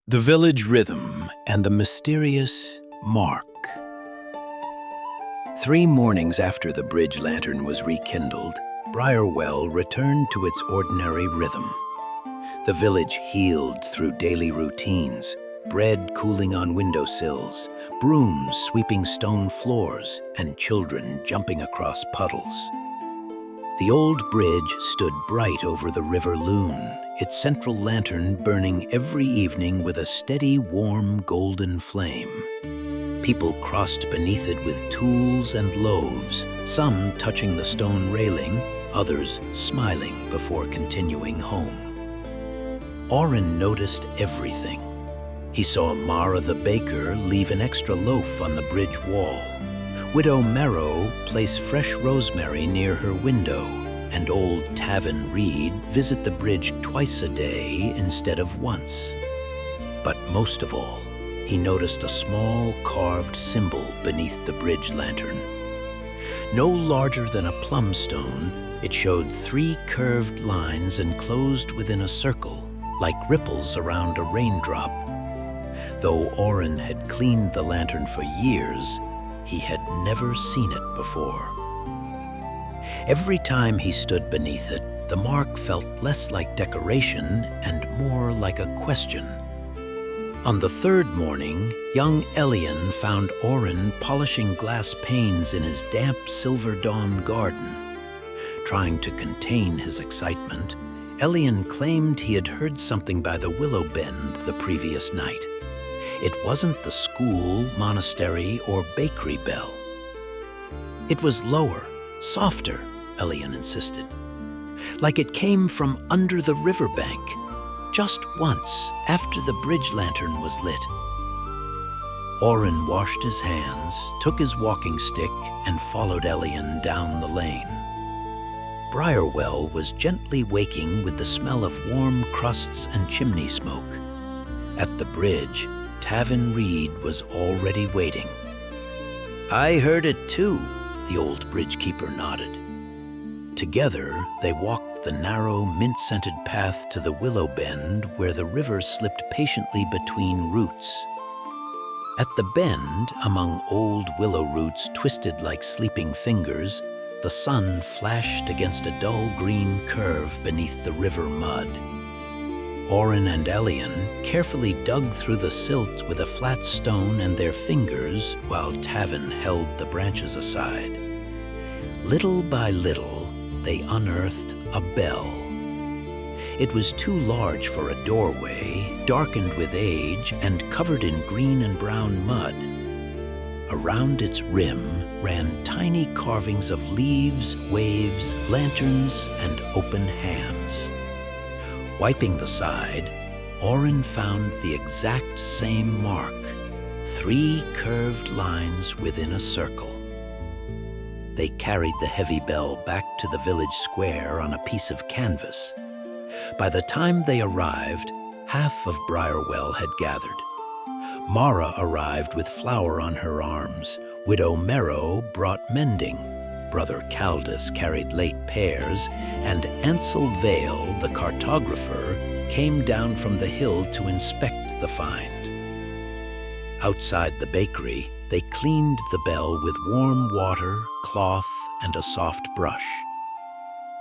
The Village Rhythm and the Mysterious Mark. 3 mornings after the bridge lantern was rekindled, Briarwell returned to its ordinary rhythm. The village healed through daily routines, bread cooling on windowsills, brooms sweeping stone floors, and children jumping across puddles. The old bridge stood bright over the River Loon, its central lantern burning every evening with a steady, warm, golden flame. People crossed beneath it with tools and loaves, some touching the stone railing, others smiling before continuing home. Orrin noticed everything. He saw Mara the baker leave an extra loaf on the bridge wall, Widow Merrow place fresh rosemary near her window, and old Tavin Reed visit the bridge twice a day instead of once. But most of all, he noticed a small carved symbol beneath the bridge lantern. No larger than a plum stone, it showed 3 curved lines enclosed within a circle, like ripples around a raindrop. Though Orrin had cleaned the lantern for years, he had never seen it before. Every time he stood beneath it, the mark felt less like decoration and more like a question. On the 3rd morning, young Elian found Orrin polishing glass panes in his damp Silver Dawn garden. Trying to contain his excitement, Elian claimed he had heard something by the willow bend the previous night. It wasn't the school, monastery, or bakery bell. It was lower, softer, Elian insisted, like it came from under the riverbank, just once after the bridge lantern was lit. Orrin washed his hands, took his walking stick, and followed Elian down the lane. Briarwell was gently waking with the smell of warm crusts and chimney smoke. At the bridge, Tavin Reed was already waiting. "I heard it too," the old bridge-keeper nodded. Together, they walked the narrow, mint-scented path to the willow bend where the river slipped patiently between roots. At the bend, among old willow roots twisted like sleeping fingers, the sun flashed against a dull green curve beneath the river mud. Orrin and Elian carefully dug through the silt with a flat stone and their fingers while Tavin held the branches aside. Little by little, they unearthed a bell. It was too large for a doorway, darkened with age and covered in green and brown mud. Around its rim ran tiny carvings of leaves, waves, lanterns, and open hands. Wiping the side, Orrin found the exact same mark, 3 curved lines within a circle. They carried the heavy bell back to the village square on a piece of canvas. By the time they arrived, half of Briarwell had gathered. Mara arrived with flour on her arms, Widow Merrow brought mending, Brother Caldus carried late pears, and Ansel Vale, the cartographer, came down from the hill to inspect the find. Outside the bakery, they cleaned the bell with warm water, cloth, and a soft brush.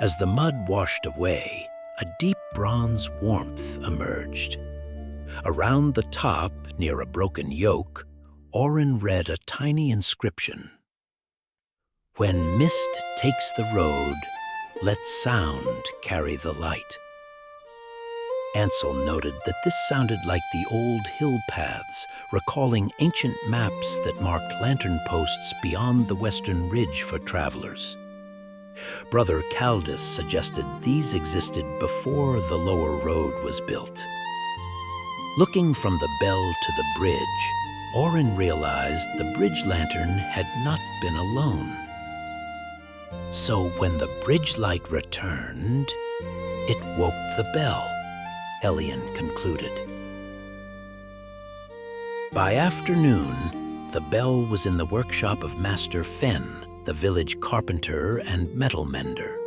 As the mud washed away, a deep bronze warmth emerged. Around the top, near a broken yoke, Orrin read a tiny inscription. "When mist takes the road, let sound carry the light." Ansel noted that this sounded like the old hill paths, recalling ancient maps that marked lantern posts beyond the western ridge for travelers. Brother Caldus suggested these existed before the lower road was built. Looking from the bell to the bridge, Orrin realized the bridge lantern had not been alone. So when the bridge light returned, it woke the bell, Elian concluded. By afternoon, the bell was in the workshop of Master Fenn, the village carpenter and metal mender.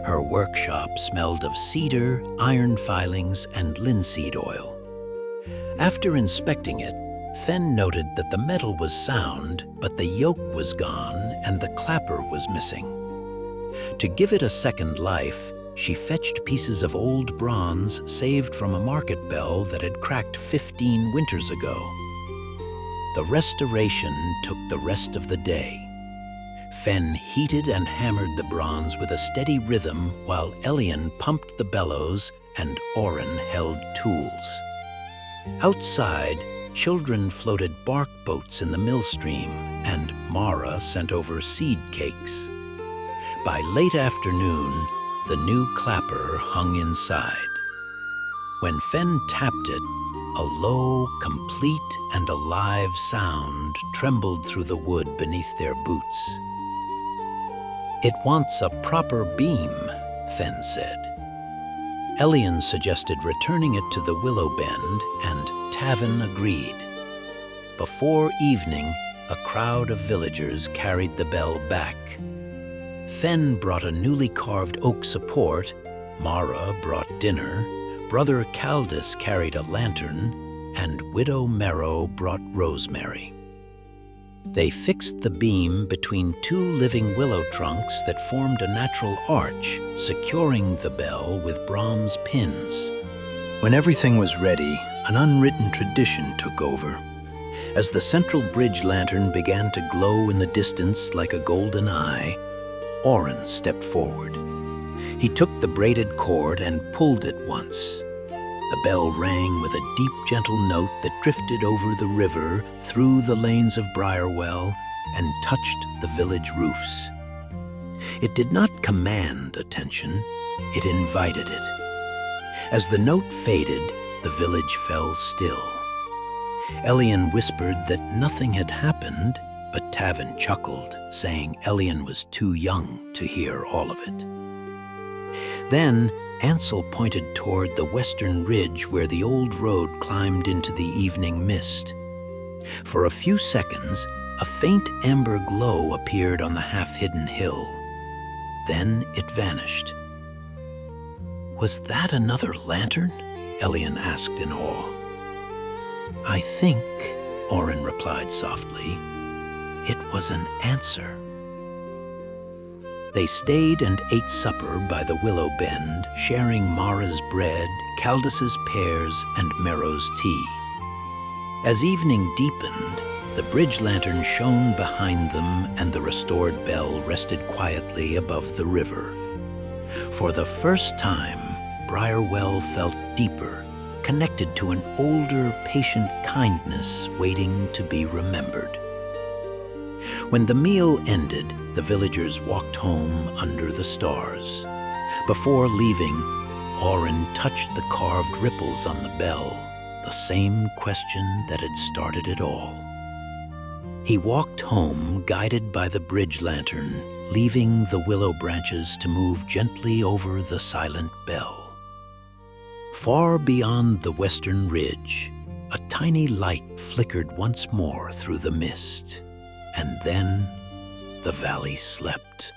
Her workshop smelled of cedar, iron filings, and linseed oil. After inspecting it, Fen noted that the metal was sound, but the yoke was gone and the clapper was missing. To give it a second life, she fetched pieces of old bronze saved from a market bell that had cracked 15 winters ago. The restoration took the rest of the day. Fen heated and hammered the bronze with a steady rhythm while Elian pumped the bellows and Oren held tools. Outside, children floated bark boats in the millstream, and Mara sent over seed cakes. By late afternoon, the new clapper hung inside. When Fen tapped it, a low, complete, and alive sound trembled through the wood beneath their boots. "It wants a proper beam," Fen said. Elian suggested returning it to the willow bend, and Tavin agreed. Before evening, a crowd of villagers carried the bell back. Fen brought a newly carved oak support, Mara brought dinner, Brother Caldus carried a lantern, and Widow Merrow brought rosemary. They fixed the beam between two living willow trunks that formed a natural arch, securing the bell with bronze pins. When everything was ready, an unwritten tradition took over. As the central bridge lantern began to glow in the distance like a golden eye, Oren stepped forward. He took the braided cord and pulled it once. The bell rang with a deep, gentle note that drifted over the river, through the lanes of Briarwell, and touched the village roofs. It did not command attention, it invited it. As the note faded, the village fell still. Elian whispered that nothing had happened, but Tavin chuckled, saying Elian was too young to hear all of it. Then Ansel pointed toward the western ridge where the old road climbed into the evening mist. For a few seconds, a faint amber glow appeared on the half-hidden hill. Then it vanished. "Was that another lantern?" Elian asked in awe. "I think," Oren replied softly, "it was an answer." They stayed and ate supper by the willow bend, sharing Mara's bread, Caldus's pears, and Merrow's tea. As evening deepened, the bridge lantern shone behind them and the restored bell rested quietly above the river. For the first time, Briarwell felt deeper, connected to an older, patient kindness waiting to be remembered. When the meal ended, the villagers walked home under the stars. Before leaving, Oren touched the carved ripples on the bell, the same question that had started it all. He walked home, guided by the bridge lantern, leaving the willow branches to move gently over the silent bell. Far beyond the western ridge, a tiny light flickered once more through the mist, and then the valley slept.